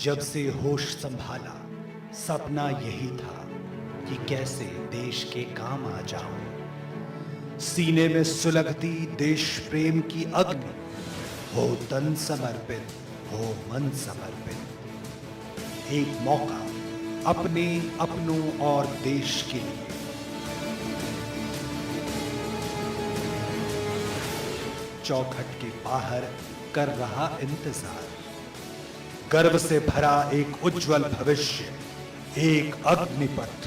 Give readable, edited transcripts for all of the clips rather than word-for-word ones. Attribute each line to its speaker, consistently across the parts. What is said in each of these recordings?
Speaker 1: जब से होश संभाला सपना यही था कि कैसे देश के काम आ जाऊं। सीने में सुलगती देश प्रेम की अग्नि, हो तन समर्पित हो मन समर्पित। एक मौका अपने अपनों और देश के लिए। चौखट के बाहर कर रहा इंतजार, गर्व से भरा एक उज्जवल भविष्य, एक अग्निपथ।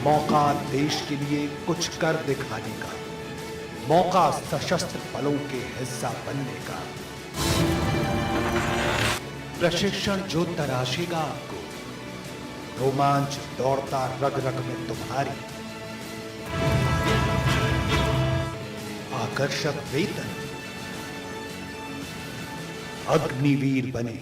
Speaker 1: मौका देश के लिए कुछ कर दिखाने का, मौका सशस्त्र बलों के हिस्सा बनने का। प्रशिक्षण जो तराशेगा आपको, रोमांच दौड़ता रग रग में तुम्हारी। आकर्षक वेतन, अग्निवीर बने।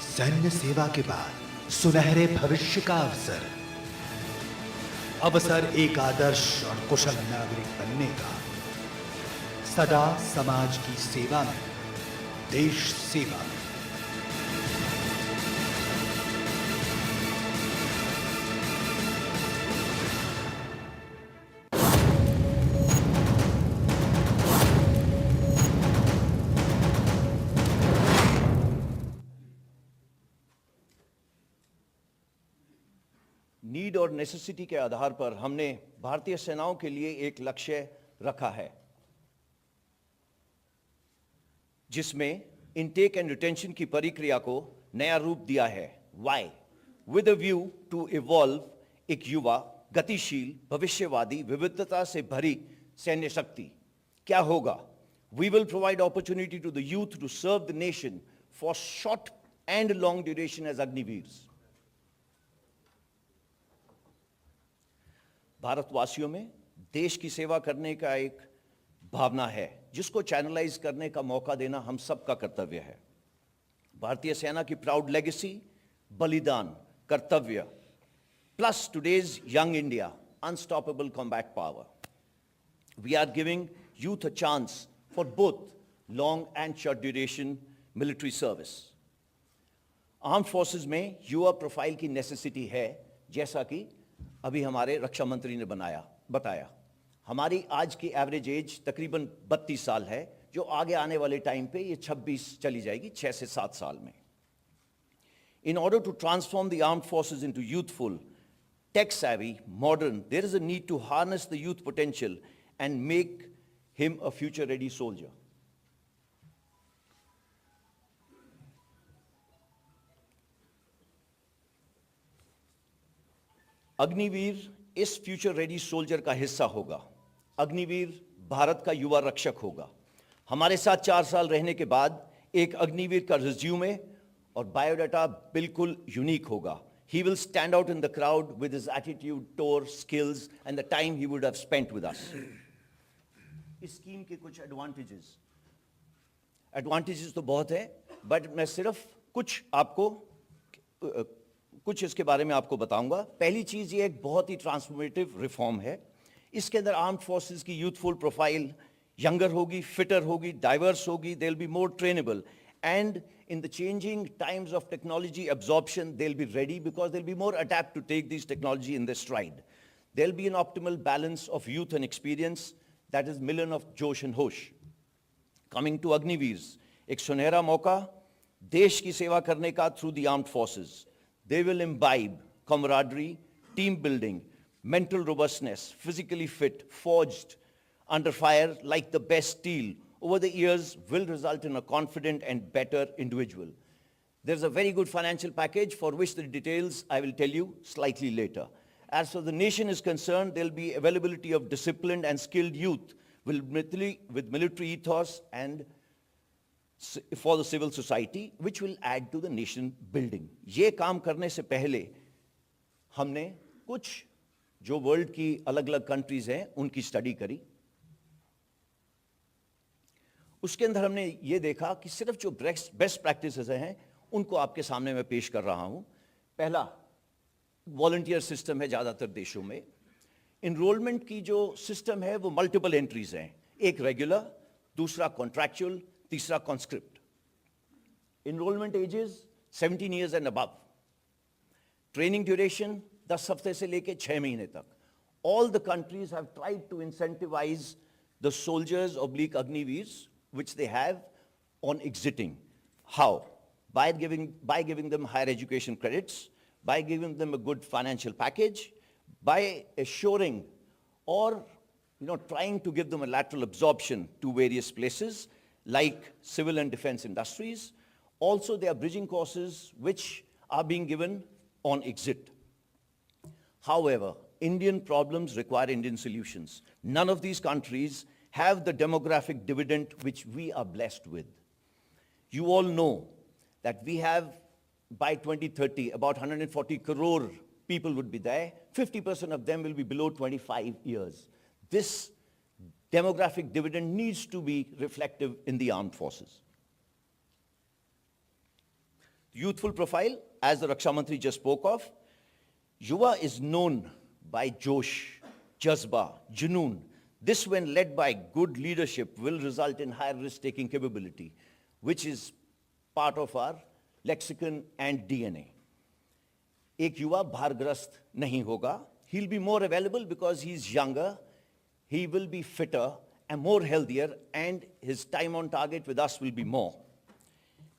Speaker 1: सैन्य सेवा के बाद सुनहरे भविष्य का अवसर, अवसर एक आदर्श और कुशल नागरिक बनने का। सदा समाज की सेवा में, देश सेवा में।
Speaker 2: नीड और नेसेसिटी के आधार पर हमने भारतीय सेनाओं के लिए एक लक्ष्य रखा है, जिसमें इनटेक एंड रिटेंशन की प्रक्रिया को नया रूप दिया है। Why? With a view to evolve एक युवा, गतिशील, भविष्यवादी, विविधता से भरी सैन्य शक्ति। क्या होगा? We will provide opportunity to the youth to serve the nation for short and long duration as Agniveers. भारतवासियों में देश की सेवा करने का एक भावना है, जिसको चैनलाइज करने का मौका देना हम सबका कर्तव्य है। भारतीय सेना की प्राउड लेगेसी, बलिदान, कर्तव्य, plus today's young India, unstoppable combat power. We are giving youth a chance for both long and short duration military service. Armed forces में युवा प्रोफाइल की नेसेसिटी है, जैसा कि अभी हमारे रक्षा मंत्री ने बताया। हमारी आज की एवरेज एज तकरीबन 32 साल है, जो आगे आने वाले टाइम पे ये 26 चली जाएगी, 6 से 7 साल में। In order to transform the armed forces into youthful, tech savvy, modern, there is a need to harness the youth potential and make him a future ready soldier. Agniveer इस फ्यूचर रेडी सोल्जर का हिस्सा होगा। अग्निवीर भारत का युवा रक्षक होगा। हमारे साथ 4 साल रहने के बाद एक अग्निवीर का रिज्यूमे और बायोडाटा बिल्कुल यूनिक होगा। He will stand out in the crowd with his attitude, tour, skills and the time he would have spent with us. इस स्कीम के कुछ एडवांटेजेस तो बहुत है, बट मैं सिर्फ कुछ इसके बारे में आपको बताऊंगा। पहली चीज, ये एक बहुत ही ट्रांसफॉर्मेटिव रिफॉर्म है। इसके अंदर आर्म्ड फोर्सेस की यूथफुल प्रोफाइल यंगर होगी, फिटर होगी, डाइवर्स होगी, they will be more trainable, and in the changing times of technology absorption, they'll be ready because they'll be more adapt to take these technology in their stride. There'll be an optimal balance of youth and experience, that is million of josh and hosh. Coming to Agniveers, एक सुनहरा मौका देश की सेवा करने का through the armed forces. They will imbibe camaraderie, team building, mental robustness, physically fit, forged under fire like the best steel, over the years will result in a confident and better individual. There's a very good financial package for which the details I will tell you slightly later. As for the nation is concerned, there'll be availability of disciplined and skilled youth with military ethos and for the civil society, which will add to the nation building. ये काम करने से पहले हमने कुछ जो world की अलग-अलग कंट्रीज हैं उनकी स्टडी करी। उसके अंदर हमने ये देखा कि सिर्फ जो बेस्ट प्रैक्टिसेस हैं उनको आपके सामने मैं पेश कर रहा हूं। पहला, वॉलंटियर सिस्टम है ज़्यादातर देशों में. इनरोलमेंट की जो सिस्टम है वो मल्टीपल एंट्रीज हैं. एक रेगुलर, दूसरा कॉन्ट्रैक्चुअल, तीसरा conscript. Enrolment ages 17 years and above. Training duration 10 हफ्ते से लेके 6 महीने तक. All the countries have tried to incentivize the soldiers oblique Agniveers, which they have, on exiting. How? By giving them higher education credits, by giving them a good financial package, by assuring or trying to give them a lateral absorption to various places like civil and defense industries. Also, there are bridging courses which are being given on exit. However, Indian problems require Indian solutions. None of these countries have the demographic dividend which we are blessed with. You all know that we have, by 2030, about 140 crore people would be there. 50% of them will be below 25 years. This demographic dividend needs to be reflective in the armed forces. Youthful profile, as the Raksha Mantri just spoke of, Yuva is known by Josh, Jazba, Junoon. This, when led by good leadership, will result in higher risk-taking capability, which is part of our lexicon and DNA. एक युवा भारग्रस्त नहीं होगा. He'll be more available because he's younger. He will be fitter and more healthier, and his time on target with us will be more.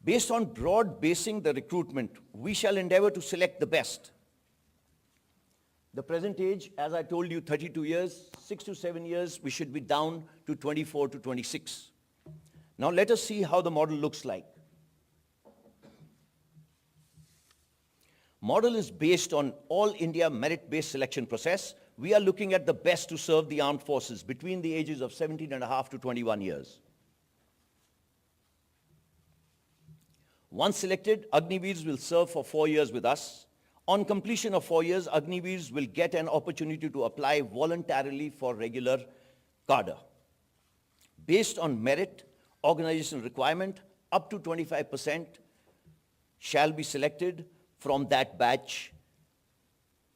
Speaker 2: Based on broad basing the recruitment, we shall endeavor to select the best. The present age, as I told you, 32 years, 6 to 7 years, we should be down to 24 to 26. Now let us see how the model looks like. Model is based on all India merit-based selection process. We are looking at the best to serve the armed forces between the ages of 17 and a half to 21 years. Once selected, Agniveers will serve for 4 years with us. On completion of 4 years, Agniveers will get an opportunity to apply voluntarily for regular cadre. Based on merit, organizational requirement, up to 25% shall be selected from that batch.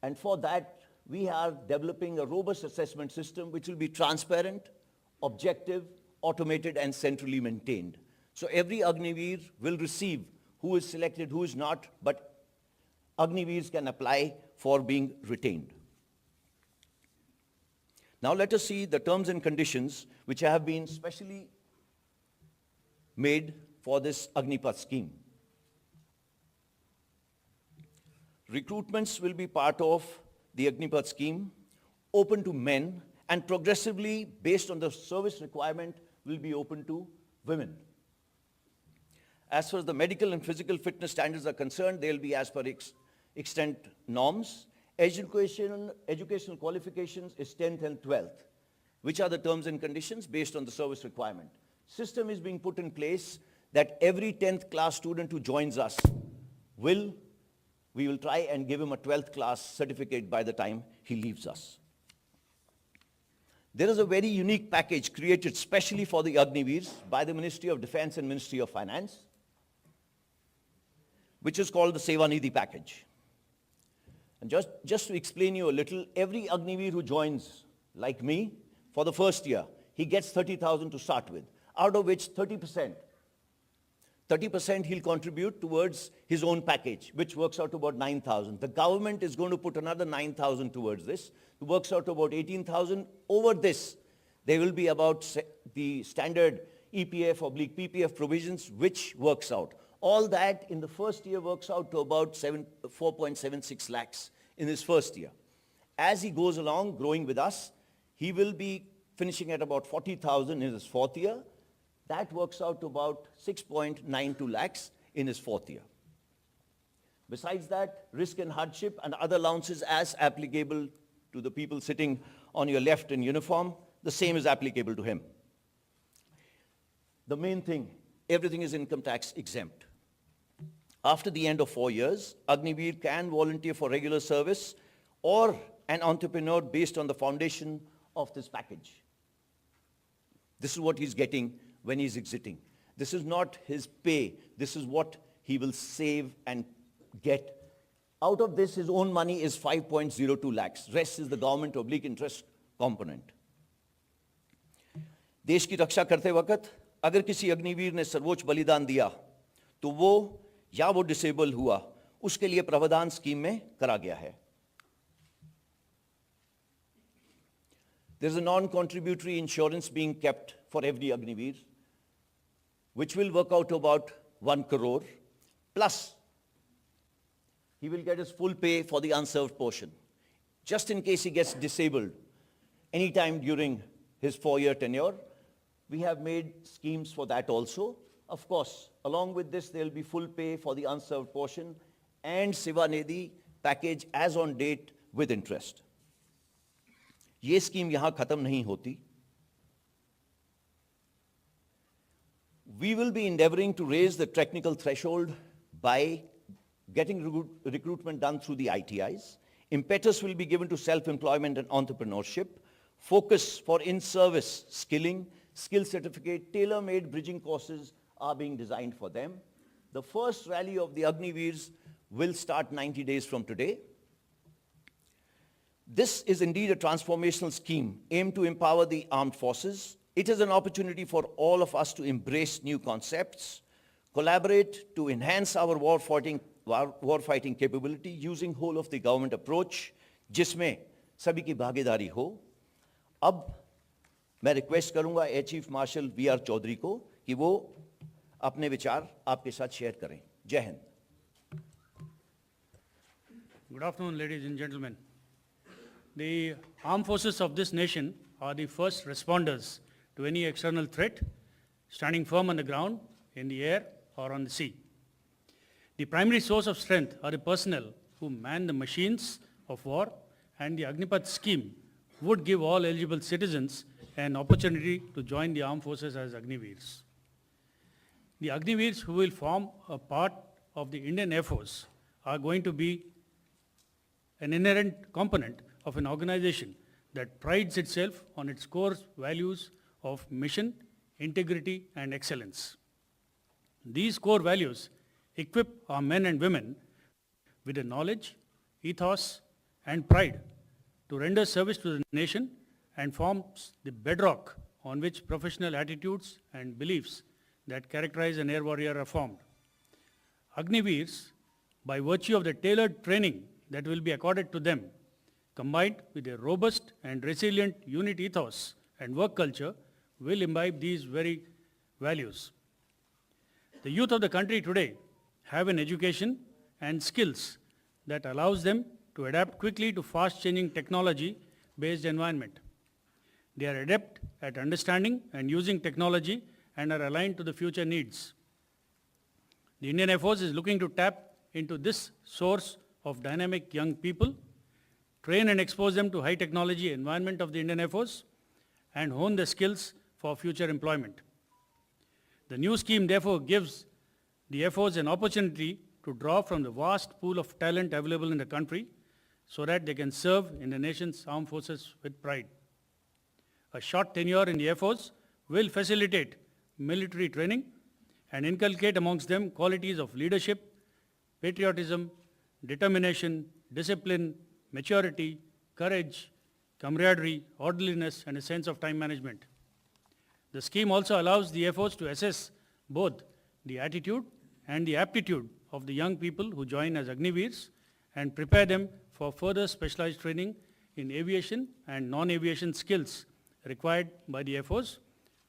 Speaker 2: And for that, we are developing a robust assessment system which will be transparent, objective, automated, and centrally maintained. So every Agniveer will receive who is selected, who is not, but Agniveers can apply for being retained. Now let us see the terms and conditions which have been specially made for this Agnipath scheme. Recruitments will be part of the Agnipath scheme, open to men, and progressively, based on the service requirement, will be open to women. As far as the medical and physical fitness standards are concerned, they will be as per extent norms. Educational qualifications is 10th and 12th, which are the terms and conditions based on the service requirement. System is being put in place that every 10th class student who joins us we will try and give him a 12th class certificate by the time he leaves us. There is a very unique package created specially for the Agniveers by the Ministry of Defense and Ministry of Finance, which is called the Sevanidhi package. And just to explain you a little, every Agniveer who joins, like me, for the first year, he gets 30,000 to start with, out of which 30% he'll contribute towards his own package, which works out to about 9,000. The government is going to put another 9,000 towards this. It works out to about 18,000. Over this, there will be about the standard EPF/PPF provisions, which works out. All that in the first year works out to about 4.76 lakhs in his first year. As he goes along, growing with us, he will be finishing at about 40,000 in his fourth year. That works out to about 6.92 lakhs in his fourth year. Besides that, risk and hardship and other allowances as applicable to the people sitting on your left in uniform, the same is applicable to him. The main thing, everything is income tax exempt. After the end of 4 years, Agniveer can volunteer for regular service or an entrepreneur based on the foundation of this package. This is what he's getting when he's exiting. This is not his pay. This is what he will save and get Out of this, his own money is 5.02 lakhs. Rest is the government oblique interest component. देश की रक्षा करते वक्त अगर किसी अग्निवीर ने सर्वोच्च बलिदान दिया तो वो या वो डिसेबल हुआ, उसके लिए प्रावधान स्कीम में करा गया है. There's a non-contributory insurance being kept for every Agniveer, which will work out to about 1 crore, plus he will get his full pay for the unserved portion, just in case he gets disabled anytime during his 4-year tenure. We have made schemes for that also. Of course, along with this, there will be full pay for the unserved portion and Seva Nidhi package as on date with interest. ये scheme यहां खत्म नहीं होती. We will be endeavoring to raise the technical threshold by getting recruitment done through the ITIs. Impetus will be given to self-employment and entrepreneurship. Focus for in-service skilling, skill certificate, tailor-made bridging courses are being designed for them. The first rally of the Agniveers will start 90 days from today. This is indeed a transformational scheme aimed to empower the armed forces. It is an opportunity for all of us to embrace new concepts, collaborate to enhance our war-fighting capability using whole of the government approach, जिसमें सभी की भागीदारी हो. अब मैं request करूंगा air chief marshal V R. Chaudhary को कि वो अपने विचार आपके साथ शेयर करें. जय Hind.
Speaker 3: Good afternoon, ladies and gentlemen. The armed forces of this nation are the first responders to any external threat, standing firm on the ground, in the air, or on the sea. The primary source of strength are the personnel who man the machines of war, and the Agnipath scheme would give all eligible citizens an opportunity to join the armed forces as Agniveers. The Agniveers who will form a part of the Indian Air Force are going to be an inherent component of an organization that prides itself on its core values of mission, integrity, and excellence. These core values equip our men and women with the knowledge, ethos, and pride to render service to the nation and forms the bedrock on which professional attitudes and beliefs that characterize an air warrior are formed. Agniveers, by virtue of the tailored training that will be accorded to them, combined with a robust and resilient unit ethos and work culture, will imbibe these very values. The youth of the country today have an education and skills that allows them to adapt quickly to fast-changing technology-based environment. They are adept at understanding and using technology and are aligned to the future needs. The Indian Air Force is looking to tap into this source of dynamic young people, train and expose them to high technology environment of the Indian Air Force, and hone their skills for future employment. The new scheme therefore gives the Air Force an opportunity to draw from the vast pool of talent available in the country so that they can serve in the nation's armed forces with pride. A short tenure in the Air Force will facilitate military training and inculcate amongst them qualities of leadership, patriotism, determination, discipline, maturity, courage, camaraderie, orderliness, and a sense of time management. The scheme also allows the Air Force to assess both the attitude and the aptitude of the young people who join as Agniveers and prepare them for further specialized training in aviation and non-aviation skills required by the Air Force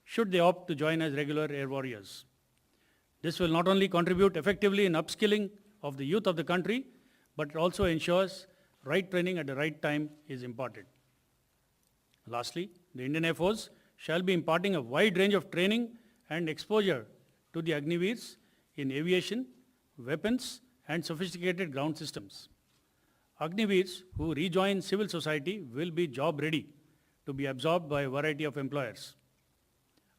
Speaker 3: should they opt to join as regular air warriors. This will not only contribute effectively in upskilling of the youth of the country, but it also ensures right training at the right time is imparted. Lastly, the Indian Air Force shall be imparting a wide range of training and exposure to the Agniveers in aviation, weapons, and sophisticated ground systems. Agniveers who rejoin civil society will be job ready to be absorbed by a variety of employers.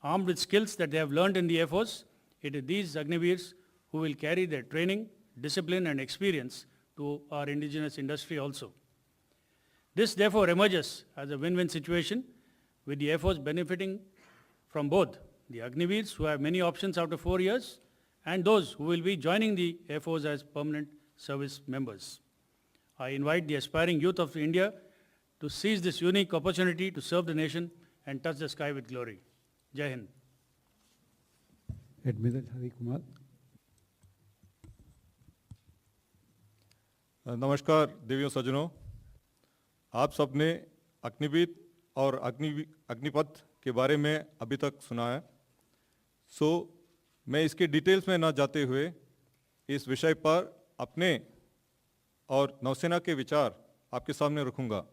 Speaker 3: Armed with skills that they have learned in the Air Force, it is these Agniveers who will carry their training, discipline, and experience to our indigenous industry also. This therefore emerges as a win-win situation, with the Air Force benefiting from both the Agniveers who have many options after 4 years and those who will be joining the Air Force as permanent service members. I invite the aspiring youth of India to seize this unique opportunity to serve the nation and touch the sky with glory. Jai Hind.
Speaker 4: Admiral Hari Kumar.
Speaker 5: नमस्कार देवियों सज्जनों, आप सबने अग्निवीर और अग्निपथ के बारे में अभी तक सुना है। मैं इसके डिटेल्स में ना जाते हुए इस विषय पर अपने और नौसेना के विचार आपके सामने रखूंगा।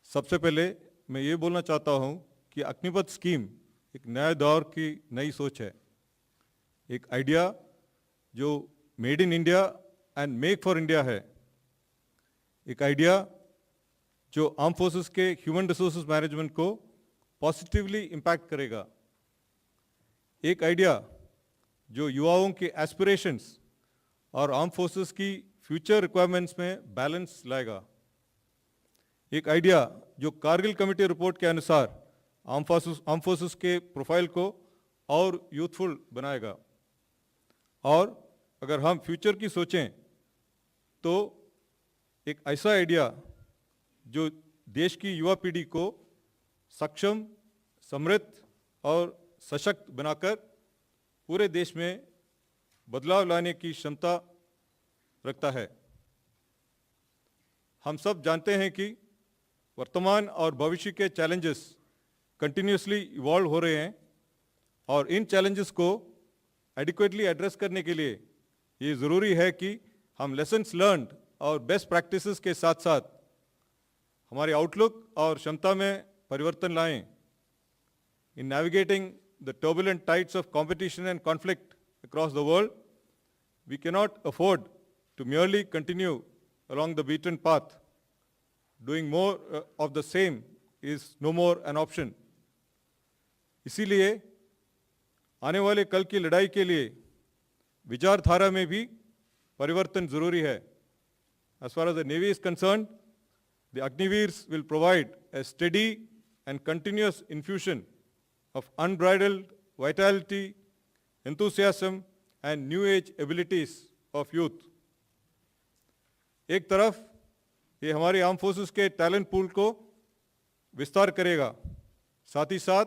Speaker 5: सबसे पहले मैं ये बोलना चाहता हूँ कि अग्निपथ स्कीम एक नए दौर की नई सोच है, एक आइडिया जो made in India and make for India है, एक आइडिया जो आर्म फोर्सेस के ह्यूमन रिसोर्सेज मैनेजमेंट को पॉजिटिवली इम्पैक्ट करेगा, एक आइडिया जो युवाओं के एस्पिरेशंस और आर्म फोर्सेस की फ्यूचर रिक्वायरमेंट्स में बैलेंस लाएगा, एक आइडिया जो कारगिल कमेटी रिपोर्ट के अनुसार आर्म फोर्सेस के प्रोफाइल को और यूथफुल बनाएगा। और अगर हम फ्यूचर की सोचें तो एक ऐसा आइडिया जो देश की युवा पीढ़ी को सक्षम, समृद्ध और सशक्त बनाकर पूरे देश में बदलाव लाने की क्षमता रखता है। हम सब जानते हैं कि वर्तमान और भविष्य के चैलेंजेस कंटिन्यूसली इवॉल्व हो रहे हैं और इन चैलेंजेस को एडिक्वेटली एड्रेस करने के लिए ये ज़रूरी है कि हम लेसन्स लर्न्ड और बेस्ट प्रैक्टिसेस के साथ साथ हमारी आउटलुक और क्षमता में परिवर्तन लाएं। In navigating the turbulent tides of competition and conflict across the world, we cannot afford to merely continue along the beaten path. Doing more of the same is no more an option. इसीलिए आने वाले कल की लड़ाई के लिए विचारधारा में भी परिवर्तन जरूरी है। As far as the Navy is concerned, the Agniveers will provide a steady and continuous infusion of unbridled vitality, enthusiasm and new age abilities of youth. एक तरफ ये हमारे आर्म फोर्सेस के टैलेंट पूल को विस्तार करेगा, साथ ही साथ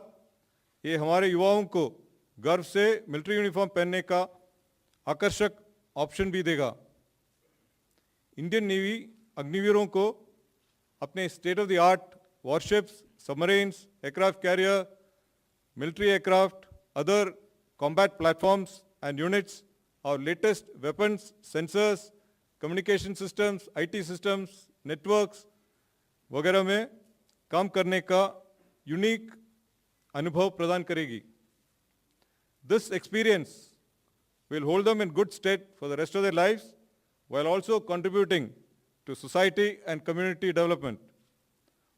Speaker 5: ये हमारे युवाओं को गर्व से मिलिट्री यूनिफॉर्म पहनने का आकर्षक ऑप्शन भी देगा। इंडियन नेवी अग्निवीरों को अपने state of the art warships, submarines, aircraft carrier, military aircraft, other combat platforms and units, our latest weapons, sensors, communication systems, IT systems, networks वगैरह में काम करने का यूनिक अनुभव प्रदान करेगी। This experience will hold them in good stead for the rest of their lives while also contributing to society and community development.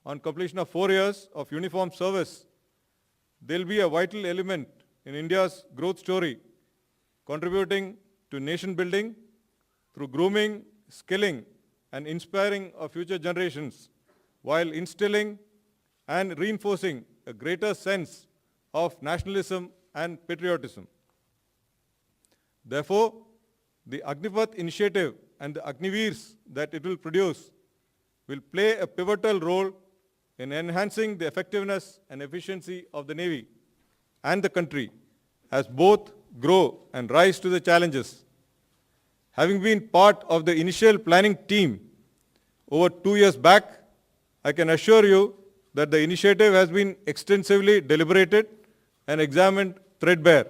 Speaker 5: On completion of 4 years of uniform service, they'll be a vital element in India's growth story, contributing to nation building through grooming, skilling, and inspiring of future generations, while instilling and reinforcing a greater sense of nationalism and patriotism. Therefore, the Agnipath initiative and the Agniveers that it will produce will play a pivotal role in enhancing the effectiveness and efficiency of the Navy and the country as both grow and rise to the challenges. Having been part of the initial planning team over 2 years back, I can assure you that the initiative has been extensively deliberated and examined threadbare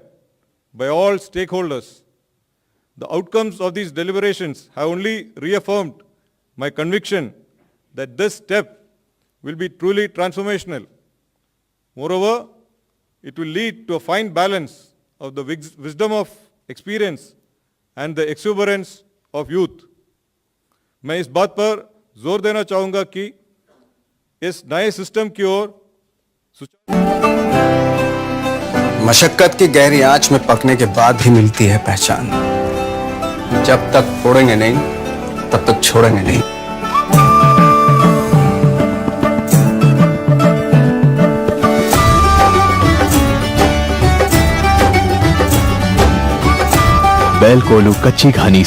Speaker 5: by all stakeholders. The outcomes of these deliberations have only reaffirmed my conviction that this step will be truly transformational. Moreover, it will lead to a fine balance of the wisdom of experience and the exuberance of youth. मैं इस बात पर जोर देना चाहूँगा कि इस नए सिस्टम की ओर
Speaker 6: मशक्कत की गहरी आंच में पकने के बाद भी मिलती है पहचान। जब तक फोड़ेंगे नहीं, तब तक छोड़ेंगे नहीं।
Speaker 7: बैल कोलू कच्ची घानी